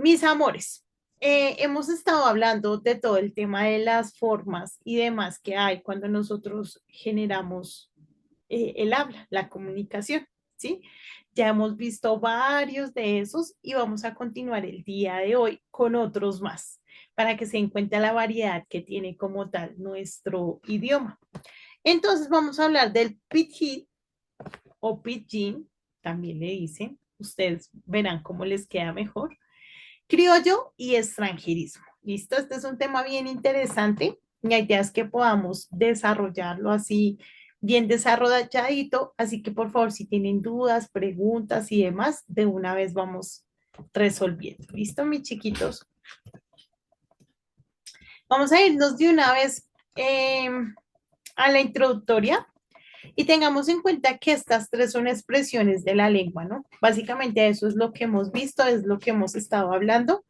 Mis amores, hemos estado hablando de todo el tema de las formas y demás que hay cuando nosotros generamos el habla, la comunicación, ¿sí? Ya hemos visto varios de esos y vamos a continuar el día de hoy con otros más para que se den cuenta la variedad que tiene como tal nuestro idioma. Entonces vamos a hablar del pidgin o pidgin, también le dicen. Ustedes verán cómo les queda mejor. Criollo y extranjerismo. ¿Listo? Este es un tema bien interesante. Mi idea es que podamos desarrollarlo así, bien desarrolladito. Así que por favor, si tienen dudas, preguntas y demás, de una vez vamos resolviendo. ¿Listo, mis chiquitos? Vamos a irnos de una vez a la introductoria y tengamos en cuenta que estas tres son expresiones de la lengua, ¿no? Básicamente eso es lo que hemos visto, es lo que hemos estado hablando.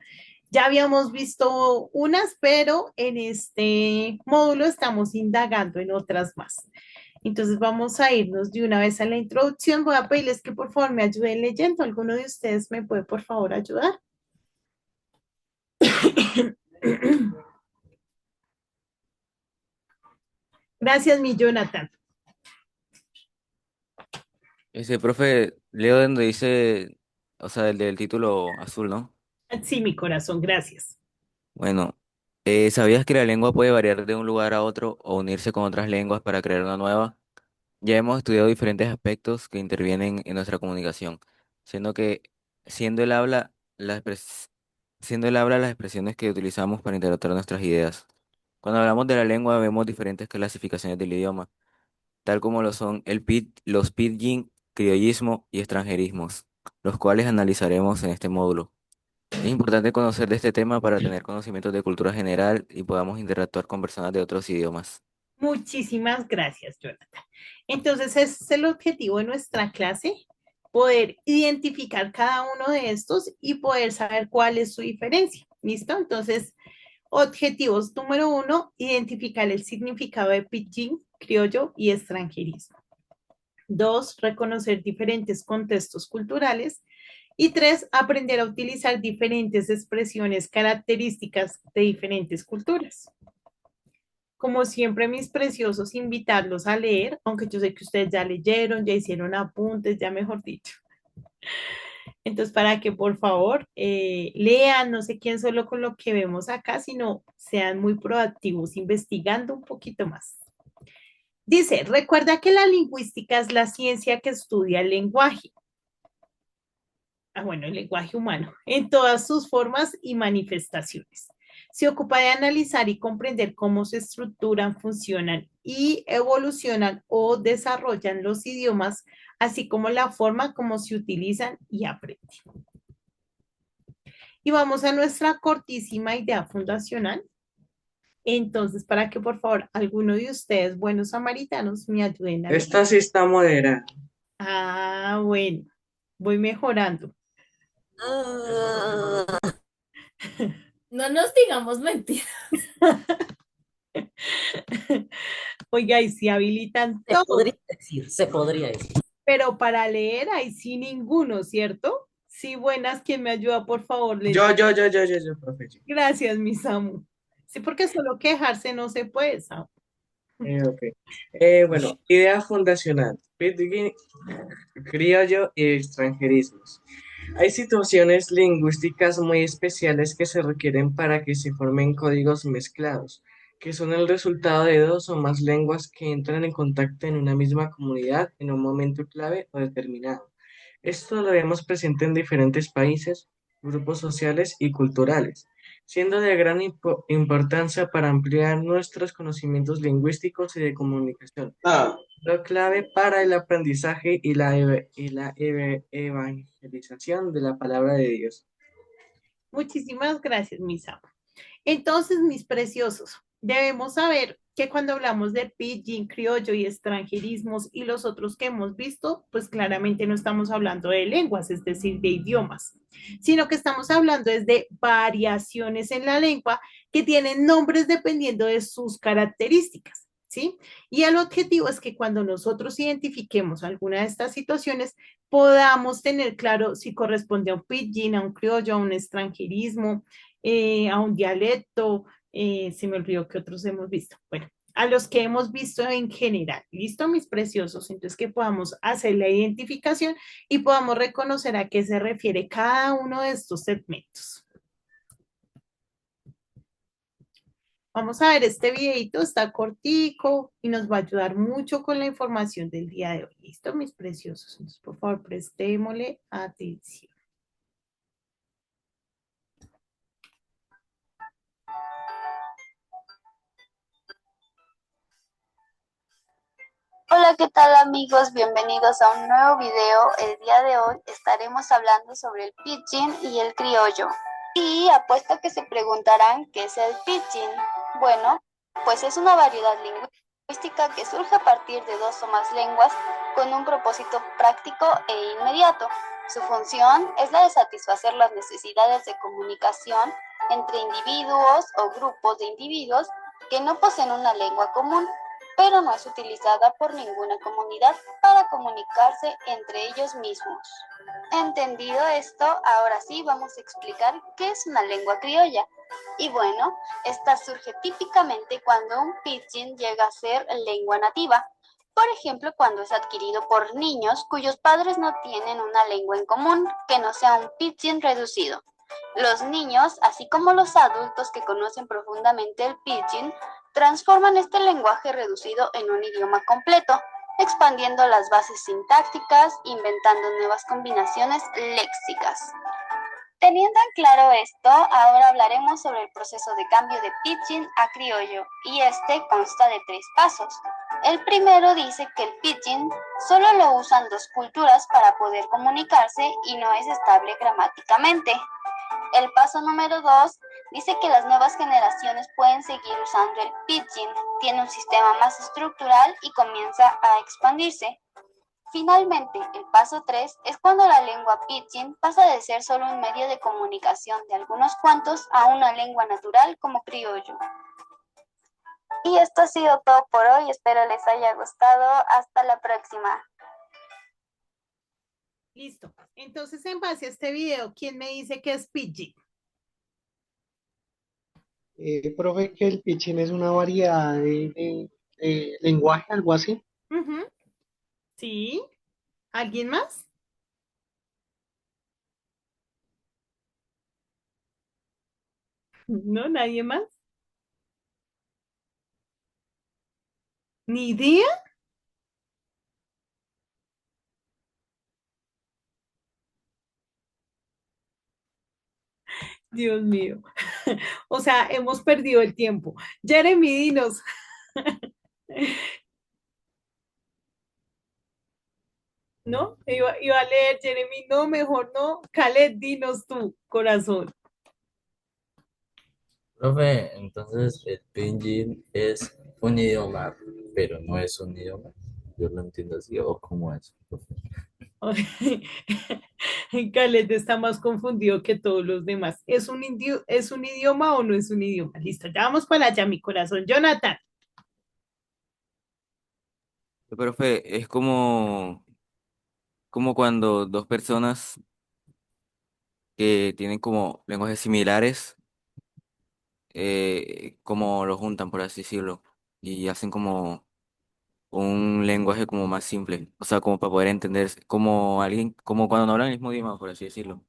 Ya habíamos visto unas, pero en este módulo estamos indagando en otras más. Entonces vamos a irnos de una vez a la introducción. Voy a pedirles que por favor me ayuden leyendo. ¿Alguno de ustedes me puede por favor ayudar? Gracias, mi Jonathan. Ese profe, leo donde dice, o sea, el del título azul, ¿no? Sí, mi corazón, gracias. Bueno, ¿sabías que la lengua puede variar de un lugar a otro o unirse con otras lenguas para crear una nueva? Ya hemos estudiado diferentes aspectos que intervienen en nuestra comunicación, siendo que, siendo el habla, siendo el habla las expresiones que utilizamos para interpretar nuestras ideas. Cuando hablamos de la lengua vemos diferentes clasificaciones del idioma, tal como lo son los pidgin, criollismo y extranjerismos, los cuales analizaremos en este módulo. Es importante conocer de este tema para tener conocimientos de cultura general y podamos interactuar con personas de otros idiomas. Muchísimas gracias, Jonathan. Entonces, ese es el objetivo de nuestra clase, poder identificar cada uno de estos y poder saber cuál es su diferencia. ¿Listo? Entonces, objetivos número uno, identificar el significado de pidgin, criollo y extranjerismo. Dos, reconocer diferentes contextos culturales. Y tres, aprender a utilizar diferentes expresiones características de diferentes culturas. Como siempre, mis preciosos, invitarlos a leer, aunque yo sé que ustedes ya leyeron, ya hicieron apuntes, ya mejor dicho. Entonces, para que por favor lean, no se queden solo con lo que vemos acá, sino sean muy proactivos, investigando un poquito más. Dice, recuerda que la lingüística es la ciencia que estudia el lenguaje. Bueno, el lenguaje humano, en todas sus formas y manifestaciones. Se ocupa de analizar y comprender cómo se estructuran, funcionan y evolucionan o desarrollan los idiomas, así como la forma como se utilizan y aprenden. Y vamos a nuestra cortísima idea fundacional. Entonces, para que por favor alguno de ustedes, buenos samaritanos, me ayuden a leer. Esta sí está moderada. Bueno, voy mejorando. Ah, no nos digamos mentiras. Oiga, y si habilitan Se todo, podría decir, se podría decir. pero para leer ahí sí ninguno, ¿cierto? Sí, buenas, quien me ayuda, por favor, les digo. Profe. Gracias, mi Samu. Sí, porque solo quejarse no se puede, Samu. Ok. Bueno, idea fundacional. Pidgin, criollo y extranjerismos. Hay situaciones lingüísticas muy especiales que se requieren para que se formen códigos mezclados, que son el resultado de dos o más lenguas que entran en contacto en una misma comunidad en un momento clave o determinado. Esto lo vemos presente en diferentes países, grupos sociales y culturales, siendo de gran importancia para ampliar nuestros conocimientos lingüísticos y de comunicación. Lo clave para el aprendizaje y la evangelización de la palabra de Dios. Muchísimas gracias, mi Samu. Entonces, mis preciosos, debemos saber que cuando hablamos de pidgin, criollo y extranjerismos y los otros que hemos visto, pues claramente no estamos hablando de lenguas, es decir, de idiomas, sino que estamos hablando es de variaciones en la lengua que tienen nombres dependiendo de sus características. ¿sí? Y el objetivo es que cuando nosotros identifiquemos alguna de estas situaciones, podamos tener claro si corresponde a un pidgin, a un criollo, a un extranjerismo, a un dialecto, se me olvidó que otros hemos visto. Bueno, a los que hemos visto en general. ¿Listo, mis preciosos? Entonces, que podamos hacer la identificación y podamos reconocer a qué se refiere cada uno de estos segmentos. Vamos a ver, este videito está cortico y nos va a ayudar mucho con la información del día de hoy. ¿Listo, mis preciosos? Entonces, por favor, prestémosle atención. Hola, ¿qué tal amigos? Bienvenidos a un nuevo video. El día de hoy estaremos hablando sobre el pidgin y el criollo. Y apuesto que se preguntarán qué es el pidgin. Bueno, pues es una variedad lingüística que surge a partir de dos o más lenguas con un propósito práctico e inmediato. Su función es la de satisfacer las necesidades de comunicación entre individuos o grupos de individuos que no poseen una lengua común, pero no es utilizada por ninguna comunidad para comunicarse entre ellos mismos. Entendido esto, ahora sí vamos a explicar qué es una lengua criolla. Y bueno, esta surge típicamente cuando un pidgin llega a ser lengua nativa. Por ejemplo, cuando es adquirido por niños cuyos padres no tienen una lengua en común, que no sea un pidgin reducido. Los niños, así como los adultos que conocen profundamente el pidgin, transforman este lenguaje reducido en un idioma completo, expandiendo las bases sintácticas, inventando nuevas combinaciones léxicas. Teniendo en claro esto, ahora hablaremos sobre el proceso de cambio de pidgin a criollo, y este consta de 3 pasos. El primero dice que el pidgin solo lo usan 2 culturas para poder comunicarse y no es estable gramáticamente. El paso número 2 dice que las nuevas generaciones pueden seguir usando el pidgin, tiene un sistema más estructural y comienza a expandirse. Finalmente, el paso 3 es cuando la lengua pidgin pasa de ser solo un medio de comunicación de algunos cuantos a una lengua natural como criollo. Y esto ha sido todo por hoy, espero les haya gustado. Hasta la próxima. Listo. Entonces, en base a este video, ¿quién me dice que es pidgin? Profe, que el pitching es una variedad de lenguaje, algo así. Ujú. ¿Sí? ¿Alguien más? ¿No? ¿Nadie más? ¿Ni idea? Dios mío. O sea, hemos perdido el tiempo. Jeremy, dinos. ¿No? Iba a leer, Jeremy, no, mejor no. Khaled, dinos tú, corazón. Profe, entonces el pinyin es un idioma, pero no es un idioma. Yo lo entiendo así, o cómo es, profe. Khaled está más confundido que todos los demás. ¿Es un idioma o no es un idioma? Listo, ya vamos para allá, mi corazón. Jonathan. Profe, es como cuando dos personas que tienen como lenguajes similares, como lo juntan, por así decirlo, y hacen como un lenguaje como más simple, o sea, como para poder entender, como alguien, como cuando no hablan el mismo idioma, por así decirlo.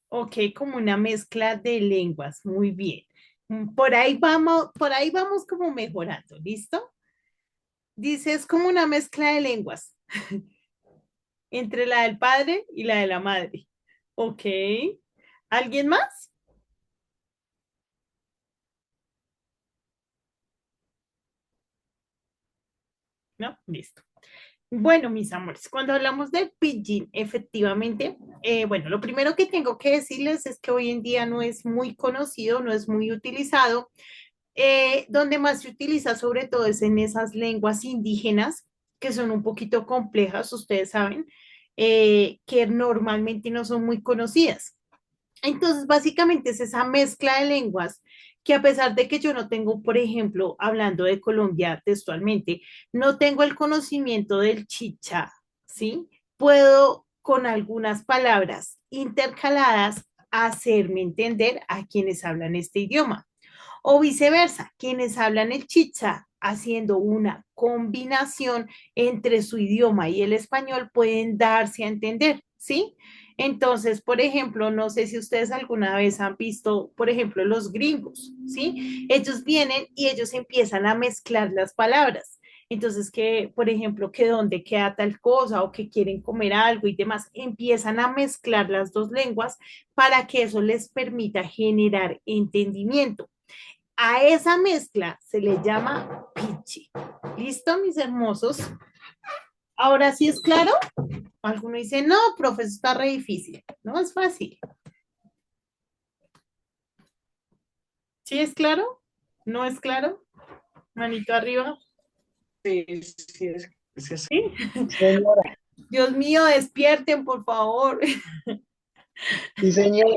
Ok, como una mezcla de lenguas. Muy bien. Por ahí vamos como mejorando, ¿listo? Dice, es como una mezcla de lenguas entre la del padre y la de la madre. Ok. ¿Alguien más? No, listo. Bueno, mis amores, cuando hablamos del pidgin, efectivamente, bueno, lo primero que tengo que decirles es que hoy en día no es muy conocido, no es muy utilizado. Donde más se utiliza sobre todo es en esas lenguas indígenas que son un poquito complejas, ustedes saben, que normalmente no son muy conocidas. Entonces, básicamente es esa mezcla de lenguas que a pesar de que yo no tengo, por ejemplo, hablando de Colombia textualmente, no tengo el conocimiento del chicha, ¿sí? Puedo con algunas palabras intercaladas hacerme entender a quienes hablan este idioma. O viceversa, quienes hablan el chicha haciendo una combinación entre su idioma y el español pueden darse a entender, ¿sí? Entonces, por ejemplo, no sé si ustedes alguna vez han visto, por ejemplo, los gringos, ¿sí? Ellos vienen y ellos empiezan a mezclar las palabras. Entonces, que, por ejemplo, que dónde queda tal cosa o que quieren comer algo y demás, empiezan a mezclar las dos lenguas para que eso les permita generar entendimiento. A esa mezcla se le llama pichi. ¿Listo, mis hermosos? Ahora sí es claro. Alguno dice, no, profe, eso está re difícil. No, es fácil. ¿Sí es claro? ¿No es claro? Manito arriba. Sí, sí, sí, ¿Sí? Señora, Dios mío, despierten, por favor. sí, señora.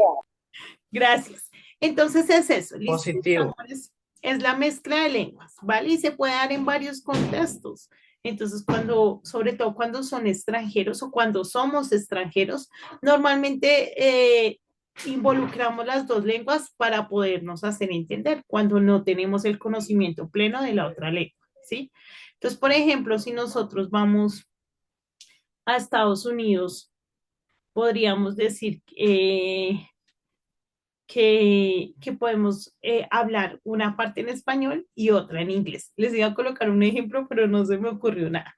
Gracias. Entonces es eso, ¿listo, mis positivo. amores? Es la mezcla de lenguas, ¿vale? Y se puede dar en varios contextos. Entonces, cuando, sobre todo cuando son extranjeros o cuando somos extranjeros, normalmente involucramos las dos lenguas para podernos hacer entender cuando no tenemos el conocimiento pleno de la otra lengua, ¿sí? Entonces, por ejemplo, si nosotros vamos a Estados Unidos, podríamos decir que podemos hablar una parte en español y otra en inglés. Les iba a colocar un ejemplo, pero no se me ocurrió nada.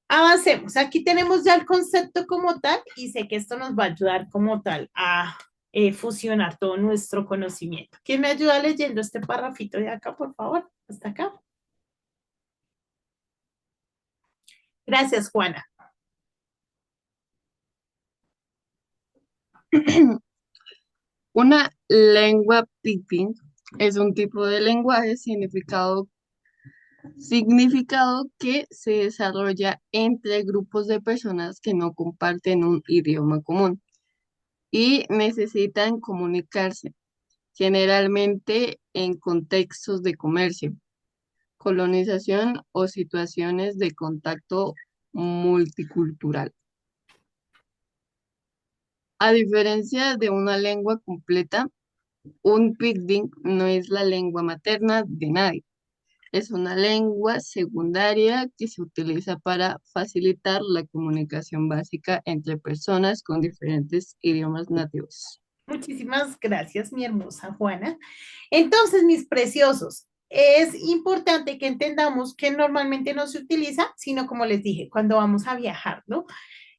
Avancemos. Aquí tenemos ya el concepto como tal y sé que esto nos va a ayudar como tal a fusionar todo nuestro conocimiento. ¿Quién me ayuda leyendo este parrafito de acá, por favor? Hasta acá. Gracias, Juana. Una lengua pidgin es un tipo de lenguaje significado que se desarrolla entre grupos de personas que no comparten un idioma común y necesitan comunicarse, generalmente en contextos de comercio, colonización o situaciones de contacto multicultural. A diferencia de una lengua completa, un pidgin no es la lengua materna de nadie. Es una lengua secundaria que se utiliza para facilitar la comunicación básica entre personas con diferentes idiomas nativos. Muchísimas gracias, mi hermosa Juana. Entonces, mis preciosos, es importante que entendamos que normalmente no se utiliza, sino como les dije, cuando vamos a viajar, ¿no?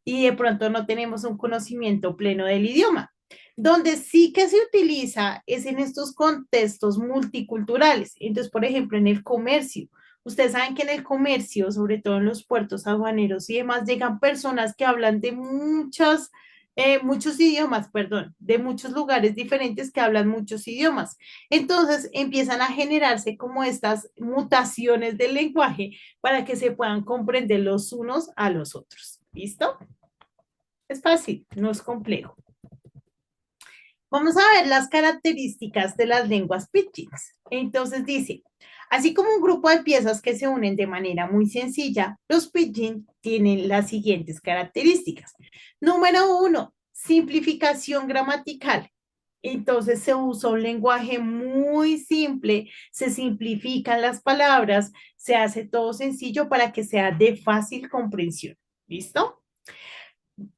Y de pronto no tenemos un conocimiento pleno del idioma. Donde sí que se utiliza es en estos contextos multiculturales. Entonces, por ejemplo, en el comercio. Ustedes saben que en el comercio, sobre todo en los puertos aduaneros y demás, llegan personas que hablan de muchos idiomas, perdón, de muchos lugares diferentes que hablan muchos idiomas. Entonces empiezan a generarse como estas mutaciones del lenguaje para que se puedan comprender los unos a los otros. ¿Listo? Es fácil, no es complejo. Vamos a ver las características de las lenguas pidgins. Entonces dice, así como un grupo de piezas que se unen de manera muy sencilla, los pidgin tienen las siguientes características. Número uno, simplificación gramatical. Entonces se usa un lenguaje muy simple, se simplifican las palabras, se hace todo sencillo para que sea de fácil comprensión. ¿Listo?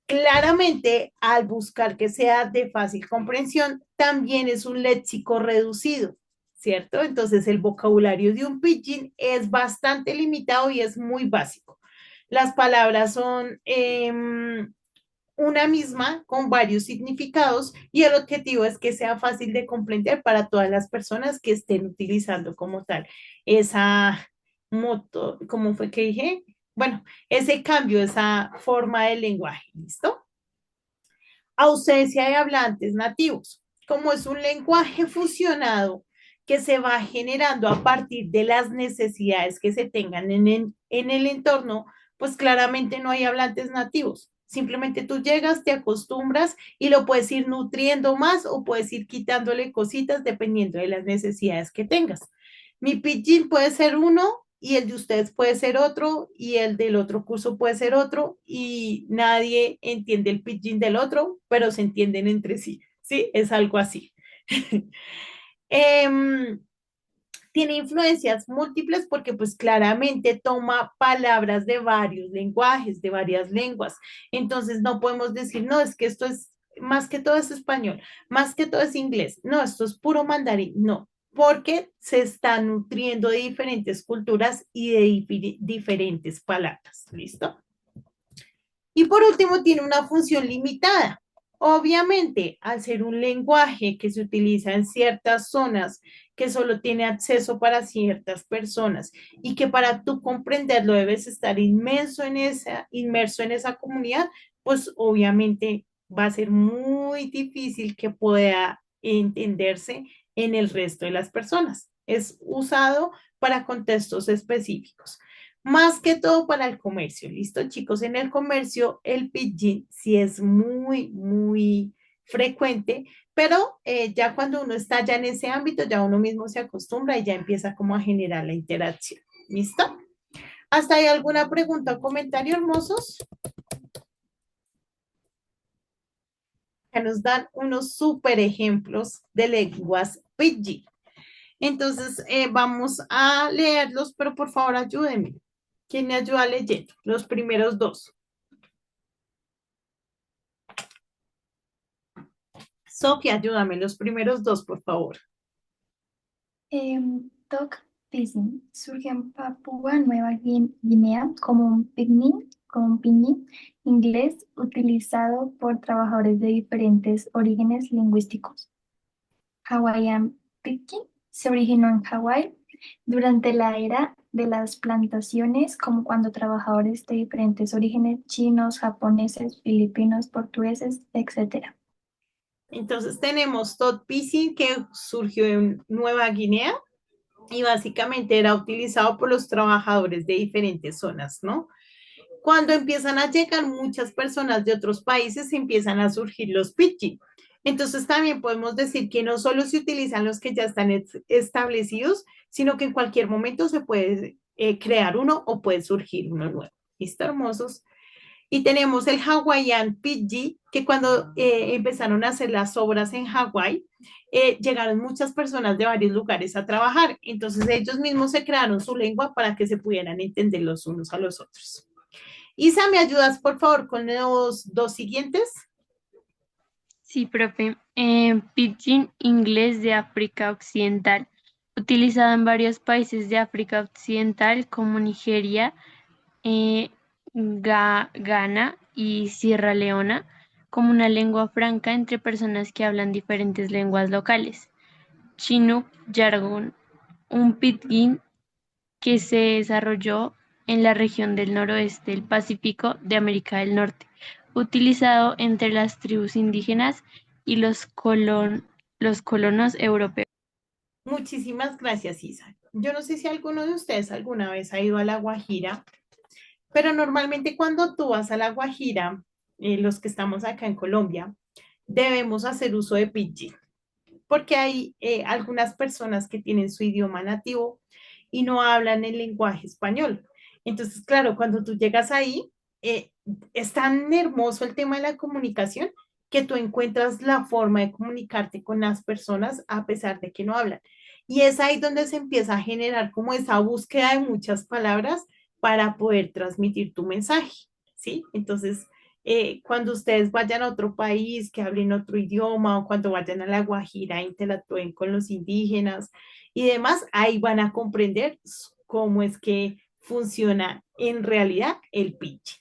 Claramente, al buscar que sea de fácil comprensión, también es un léxico reducido, ¿cierto? Entonces, el vocabulario de un pidgin es bastante limitado y es muy básico. Las palabras son una misma con varios significados y el objetivo es que sea fácil de comprender para todas las personas que estén utilizando como tal esa moto, ¿cómo fue que dije? Bueno, ese cambio, esa forma de lenguaje, ¿listo? Ausencia de hablantes nativos. Como es un lenguaje fusionado que se va generando a partir de las necesidades que se tengan en el entorno, pues claramente no hay hablantes nativos, Simplemente tú llegas, te acostumbras y lo puedes ir nutriendo más o puedes ir quitándole cositas dependiendo de las necesidades que tengas. Mi pidgin puede ser uno y el de ustedes puede ser otro y el del otro curso puede ser otro y nadie entiende el pidgin del otro, pero se entienden entre sí, ¿sí? Es algo así. Em, Tiene influencias múltiples porque pues claramente toma palabras de varios lenguajes, de varias lenguas. Entonces no podemos decir, no, es que esto es, más que todo es español, más que todo es inglés, no, esto es puro mandarín, no, porque se está nutriendo de diferentes culturas y de diferentes palabras. ¿Listo? Y por último, tiene una función limitada. Obviamente, al ser un lenguaje que se utiliza en ciertas zonas, que solo tiene acceso para ciertas personas y que para tú comprenderlo debes estar inmerso en esa comunidad, pues obviamente va a ser muy difícil que pueda entenderse en el resto de las personas. Es usado para contextos específicos. Más que todo para el comercio, ¿listo, chicos? En el comercio el pidgin sí es muy frecuente, pero ya cuando uno está ya en ese ámbito, ya uno mismo se acostumbra y ya empieza como a generar la interacción, ¿listo? ¿Hasta ahí alguna pregunta o comentario, hermosos? Que nos dan unos súper ejemplos de lenguas pidgin. Entonces, vamos a leerlos, pero por favor ayúdenme. ¿Quién me ayuda leyendo? Los primeros dos. Sofía, ayúdame, los primeros dos, por favor. Dog Pigeon surge en Papúa Nueva Guinea como un pidgin inglés utilizado por trabajadores de diferentes orígenes lingüísticos. Hawaiian Pidgin se originó en Hawái durante la era de las plantaciones, como cuando trabajadores de diferentes orígenes, chinos, japoneses, filipinos, portugueses, etc. Entonces tenemos Todd Pisin que surgió en Nueva Guinea y básicamente era utilizado por los trabajadores de diferentes zonas, ¿no? Cuando empiezan a llegar muchas personas de otros países, empiezan a surgir los pidgin. Entonces también podemos decir que no solo se utilizan los que ya están establecidos, sino que en cualquier momento se puede crear uno o puede surgir uno nuevo. ¿Listo, hermosos? Y tenemos el Hawaiian Pidgin, que cuando empezaron a hacer las obras en Hawái, llegaron muchas personas de varios lugares a trabajar. Entonces ellos mismos se crearon su lengua para que se pudieran entender los unos a los otros. Isa, ¿me ayudas por favor con los dos siguientes? Sí, profe. Pidgin inglés de África Occidental, utilizado en varios países de África Occidental como Nigeria, Ghana y Sierra Leona, como una lengua franca entre personas que hablan diferentes lenguas locales. Chinook Jargon, un pidgin que se desarrolló en la región del noroeste del Pacífico de América del Norte, utilizado entre las tribus indígenas y los colonos europeos. Muchísimas gracias, Isa. Yo no sé si alguno de ustedes alguna vez ha ido a La Guajira, pero normalmente cuando tú vas a La Guajira, los que estamos acá en Colombia, debemos hacer uso de pidgin, porque hay algunas personas que tienen su idioma nativo y no hablan el lenguaje español. Entonces, claro, cuando tú llegas ahí, es tan hermoso el tema de la comunicación que tú encuentras la forma de comunicarte con las personas a pesar de que no hablan. Y es ahí donde se empieza a generar como esa búsqueda de muchas palabras para poder transmitir tu mensaje, ¿sí? Entonces, cuando ustedes vayan a otro país, que hablen otro idioma, o cuando vayan a La Guajira, interactúen con los indígenas y demás, ahí van a comprender cómo es que funciona en realidad el pitch.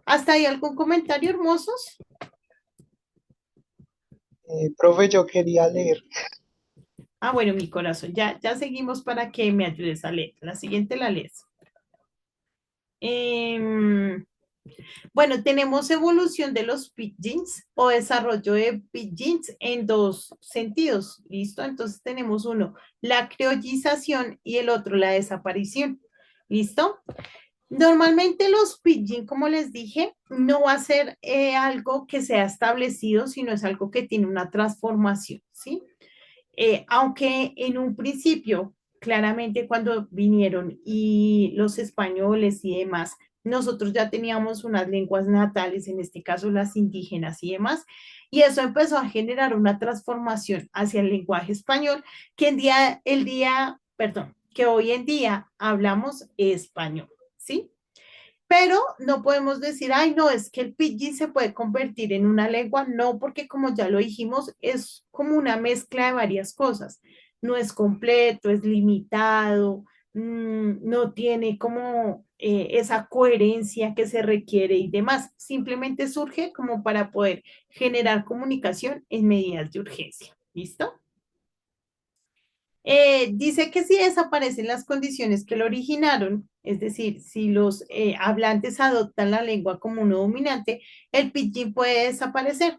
¿Hasta ahí algún comentario, hermosos? Profe, yo quería leer. Ah, bueno, mi corazón, ya seguimos para que me ayudes a leer. La siguiente la lees. Bueno, tenemos evolución de los pidgins o desarrollo de pidgins en dos sentidos, ¿listo? Entonces tenemos uno, la criollización y el otro, la desaparición, ¿listo? Normalmente los pidgin, como les dije, no va a ser algo que sea establecido, sino es algo que tiene una transformación, ¿sí? Aunque en un principio, claramente cuando vinieron y los españoles y demás, nosotros ya teníamos unas lenguas natales, en este caso las indígenas y demás, y eso empezó a generar una transformación hacia el lenguaje español, que perdón, que hoy en día hablamos español, ¿sí? Pero no podemos decir, ay, no, es que el pidgin se puede convertir en una lengua, no, porque como ya lo dijimos, es como una mezcla de varias cosas. No es completo, es limitado, no tiene como esa coherencia que se requiere y demás. Simplemente surge como para poder generar comunicación en medidas de urgencia. ¿Listo? Dice que si desaparecen las condiciones que lo originaron, es decir, si los hablantes adoptan la lengua como uno dominante, el pidgin puede desaparecer.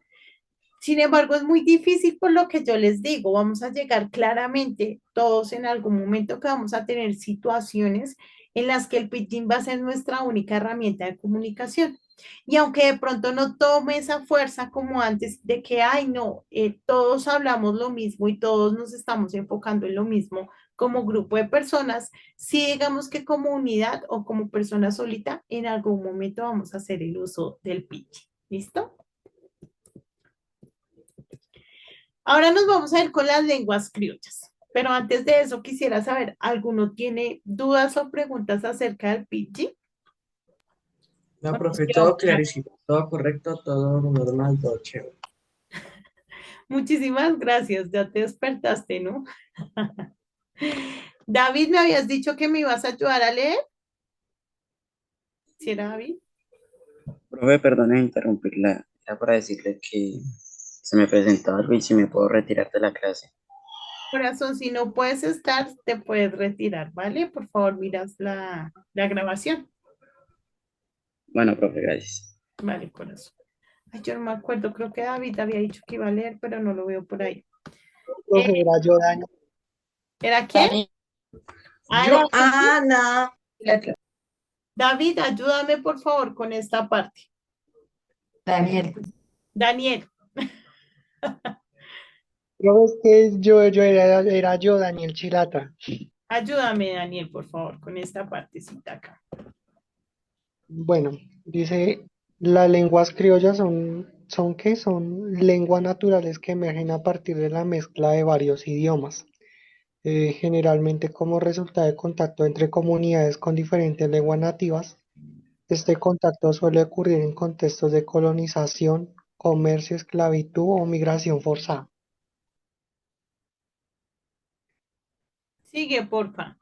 Sin embargo, es muy difícil por lo que yo les digo, vamos a llegar claramente todos en algún momento que vamos a tener situaciones en las que el pidgin va a ser nuestra única herramienta de comunicación. Y aunque de pronto no tome esa fuerza como antes de que, ay, no, todos hablamos lo mismo y todos nos estamos enfocando en lo mismo como grupo de personas, sí digamos que como unidad o como persona solita, en algún momento vamos a hacer el uso del pidgin. ¿Listo? Ahora nos vamos a ir con las lenguas criollas. Pero antes de eso quisiera saber, ¿alguno tiene dudas o preguntas acerca del pidgin? No, ¿O nos profe, todo quedamos claros? clarísimo, todo correcto, todo normal, todo chévere. Muchísimas gracias, ya te despertaste, ¿no? David, me habías dicho que me ibas a ayudar a leer. ¿Sí era David? Profe, perdone interrumpirla. Era para decirle que se me presentó algo y si me puedo retirar de la clase. Corazón, si no puedes estar, te puedes retirar, ¿vale? Por favor, miras la grabación. Bueno, profe, gracias. Vale, corazón. Ay, yo no me acuerdo, creo que David había dicho que iba a leer, pero no lo veo por ahí. Profe, era yo, Dani. ¿Era quién? Ah, era Yo, Ana. David, ayúdame por favor con esta parte. Daniel. Daniel, Profe, es que era yo, Daniel Chilata. ayúdame, Daniel, por favor, con esta partecita acá. Bueno, dice, las lenguas criollas ¿son qué? Son lenguas naturales que emergen a partir de la mezcla de varios idiomas, generalmente como resultado de contacto entre comunidades con diferentes lenguas nativas. Este contacto suele ocurrir en contextos de colonización, comercio, esclavitud o migración forzada. Sigue, porfa.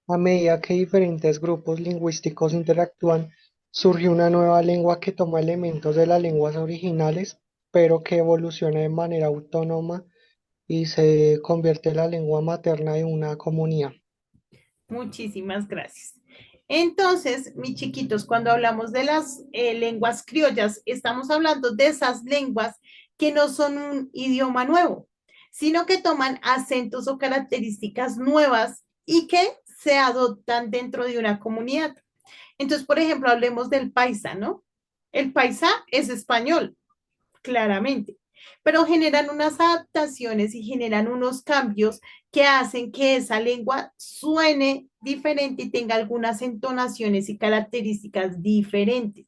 A medida que diferentes grupos lingüísticos interactúan, surge una nueva lengua que toma elementos de las lenguas originales, pero que evoluciona de manera autónoma y se convierte en la lengua materna de una comunidad. Muchísimas gracias. Entonces, mis chiquitos, cuando hablamos de las lenguas criollas, estamos hablando de esas lenguas que no son un idioma nuevo, sino que toman acentos o características nuevas y que se adoptan dentro de una comunidad. Entonces, por ejemplo, hablemos del paisa, ¿no? El paisa es español, claramente, pero generan unas adaptaciones y generan unos cambios que hacen que esa lengua suene diferente y tenga algunas entonaciones y características diferentes.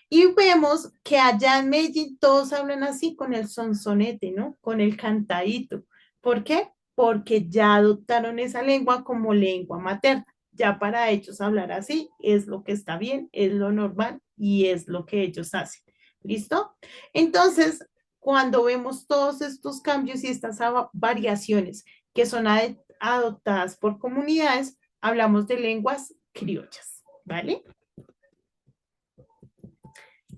Y vemos que allá en Medellín todos hablan así con el sonsonete, ¿no? Con el cantadito. ¿Por qué? Porque ya adoptaron esa lengua como lengua materna. Ya para ellos hablar así es lo que está bien, es lo normal y es lo que ellos hacen. ¿Listo? Entonces, cuando vemos todos estos cambios y estas variaciones que son adoptadas por comunidades, hablamos de lenguas criollas, ¿vale?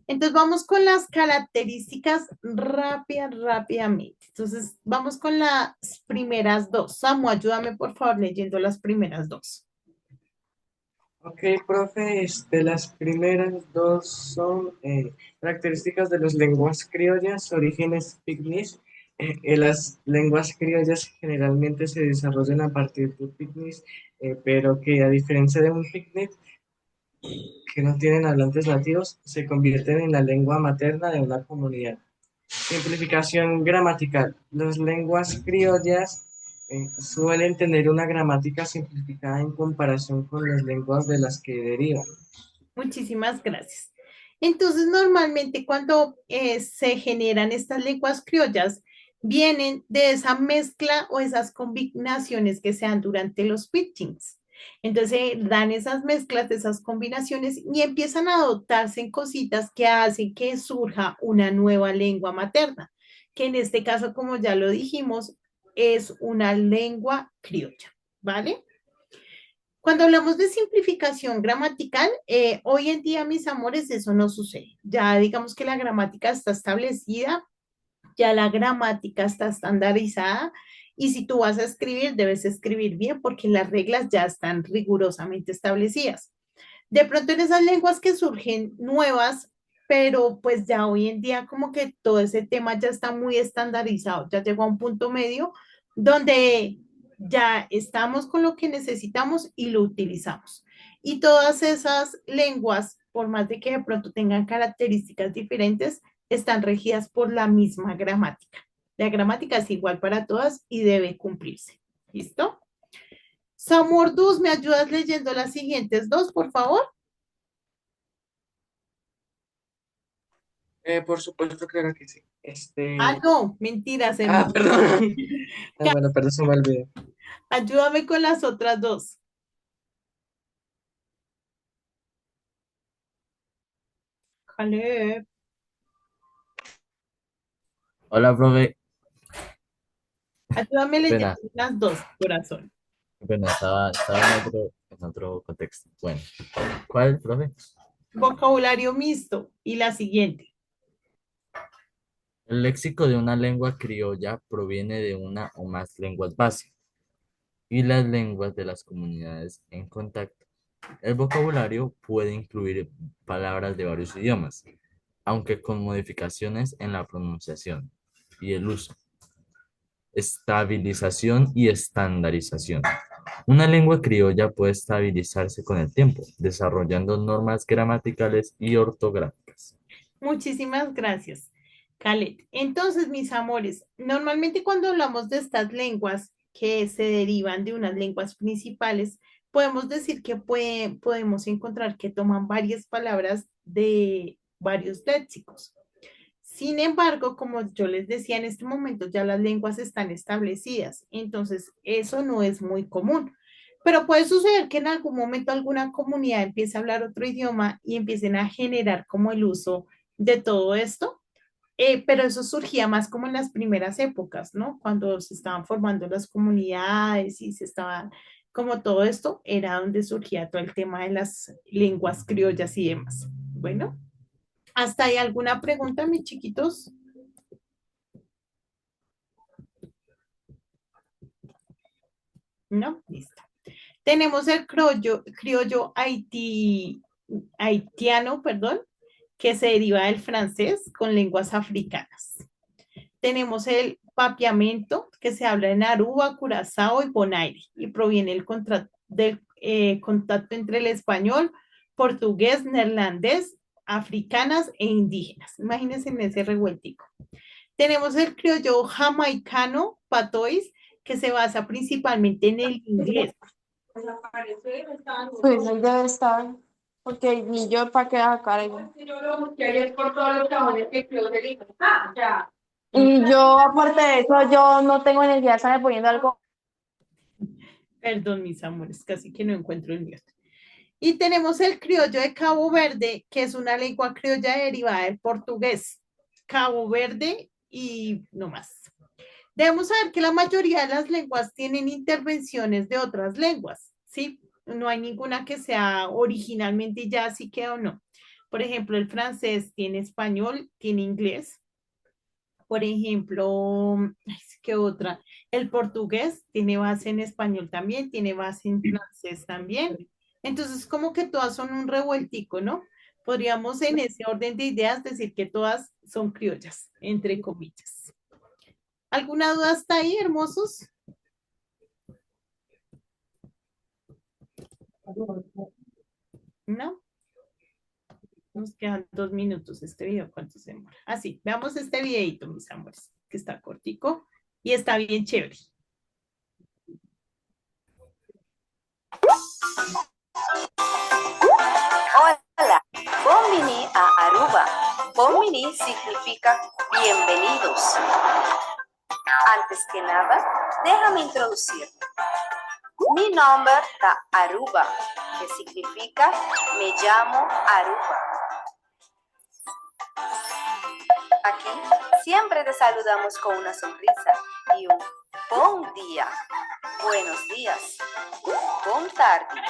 Entonces vamos con las características rápidamente. Entonces vamos con las primeras dos. Samu, ayúdame por favor leyendo las primeras dos. Ok, profe, las primeras dos son características de las lenguas criollas, orígenes pigmis Las lenguas criollas generalmente se desarrollan a partir de pidgins, pero que a diferencia de un picnic que no tienen hablantes nativos, se convierten en la lengua materna de una comunidad. Simplificación gramatical. Las lenguas criollas suelen tener una gramática simplificada en comparación con las lenguas de las que derivan. Muchísimas gracias. Entonces, normalmente cuando se generan estas lenguas criollas, vienen de esa mezcla o esas combinaciones que se dan durante los pitchings. Entonces, dan esas mezclas, esas combinaciones y empiezan a adoptarse en cositas que hacen que surja una nueva lengua materna, que en este caso, como ya lo dijimos, es una lengua criolla, ¿vale? Cuando hablamos de simplificación gramatical, hoy en día, mis amores, eso no sucede. Ya digamos que la gramática está establecida, ya la gramática está estandarizada y si tú vas a escribir, debes escribir bien porque las reglas ya están rigurosamente establecidas. De pronto en esas lenguas que surgen nuevas, pero pues ya hoy en día como que todo ese tema ya está muy estandarizado, ya llegó a un punto medio donde ya estamos con lo que necesitamos y lo utilizamos. Y todas esas lenguas, por más de que de pronto tengan características diferentes, están regidas por la misma gramática. La gramática es igual para todas y debe cumplirse. ¿Listo? Samordus, ¿me ayudas leyendo las siguientes dos, por favor? Por supuesto, claro que sí. No, mentiras, Perdón. Bueno, perdón, se me olvidó. Ayúdame con las otras dos. Caleb. Hola, profe. Ayúdame leyendo Pena, las dos, corazón. pena, estaba en otro contexto. Bueno, ¿cuál, profe? Vocabulario mixto. Y la siguiente. El léxico de una lengua criolla proviene de una o más lenguas base y las lenguas de las comunidades en contacto. El vocabulario puede incluir palabras de varios idiomas, aunque con modificaciones en la pronunciación y el uso. Estabilización y estandarización. Una lengua criolla puede estabilizarse con el tiempo, desarrollando normas gramaticales y ortográficas. Muchísimas gracias, Khaled. Entonces, mis amores, normalmente cuando hablamos de estas lenguas que se derivan de unas lenguas principales, podemos decir que podemos encontrar que toman varias palabras de varios léxicos. Sin embargo, como yo les decía, en este momento ya las lenguas están establecidas, entonces eso no es muy común. Pero puede suceder que en algún momento alguna comunidad empiece a hablar otro idioma y empiecen a generar como el uso de todo esto, pero eso surgía más como en las primeras épocas, ¿no? Cuando se estaban formando las comunidades y se estaba como todo esto, era donde surgía todo el tema de las lenguas criollas y demás. Bueno. ¿Hasta ahí alguna pregunta, mis chiquitos? No, listo. Tenemos el criollo haitiano, perdón, que se deriva del francés con lenguas africanas. Tenemos el papiamento, que se habla en Aruba, Curazao y Bonaire, y proviene del contacto entre el español, portugués, neerlandés, africanas e indígenas. Imagínense en ese revueltico. Tenemos el criollo jamaicano, patois, que se basa principalmente en el inglés. Pues ahí debe estar, porque ni yo para qué acá. Y yo, aparte de eso, yo no tengo necesidad de estarme poniendo algo. Perdón, mis amores, casi que no encuentro el mío. Y tenemos el criollo de Cabo Verde, que es una lengua criolla derivada del portugués. Cabo Verde y no más. Debemos saber que la mayoría de las lenguas tienen intervenciones de otras lenguas, ¿sí? No hay ninguna que sea originalmente ya así que o no. Por ejemplo, el francés tiene español, tiene inglés. Por ejemplo, ¿qué otra? El portugués tiene base en español también, tiene base en francés también. Entonces, como que todas son un revueltico, ¿no? Podríamos en ese orden de ideas decir que todas son criollas, entre comillas. ¿Alguna duda hasta ahí, hermosos? ¿No? Nos quedan 2 minutos. Este video, ¿cuánto se demora? Así, veamos este videito, mis amores, que está cortico y está bien chévere. Hola, Bonvini a Aruba. Bonvini significa bienvenidos. Antes que nada, déjame introducirme. Mi nombre es Aruba, que significa me llamo Aruba. Aquí siempre te saludamos con una sonrisa y un buen día, buenos días, bon tarde,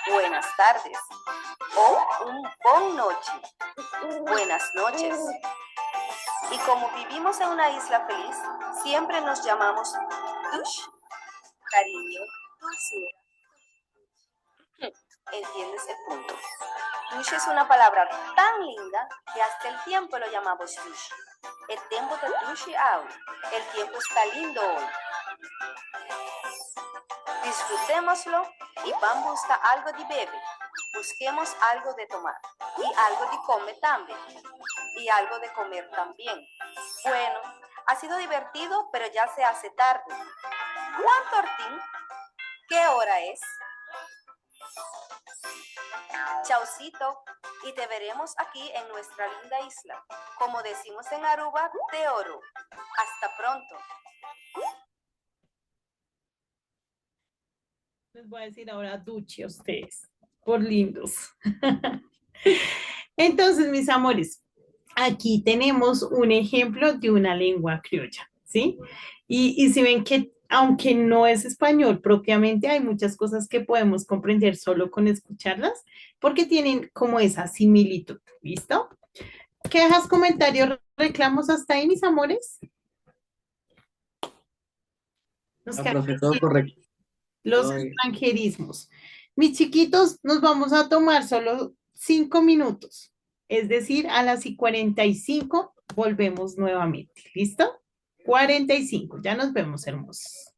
buenas tardes o un bon noche, buenas noches. Y como vivimos en una isla feliz, siempre nos llamamos Tush, cariño, dulzura. ¿Entiendes el punto? Tush es una palabra tan linda que hasta el tiempo lo llamamos Tush. El tiempo de Tush ahora. El tiempo está lindo hoy. Disfrutémoslo y vamos a buscar algo de beber. Busquemos algo de tomar y algo de comer también. Y algo de comer también. Bueno, ha sido divertido, pero ya se hace tarde. Juan Tortín, ¿qué hora es? Chaucito, y te veremos aquí en nuestra linda isla. Como decimos en Aruba, te oro. Hasta pronto. Les voy a decir ahora duche a ustedes, por lindos. Entonces, mis amores, aquí tenemos un ejemplo de una lengua criolla, ¿sí? Y si ven que aunque no es español propiamente, hay muchas cosas que podemos comprender solo con escucharlas, porque tienen como esa similitud, ¿listo? ¿Quejas, comentarios, reclamos hasta ahí, mis amores? Nos No, quedan profe, todo correcto. los Todo bien. extranjerismos. Mis chiquitos, nos vamos a tomar solo 5 minutos, es decir, a las y 45 volvemos nuevamente, ¿listo? 45, ya nos vemos, hermosos.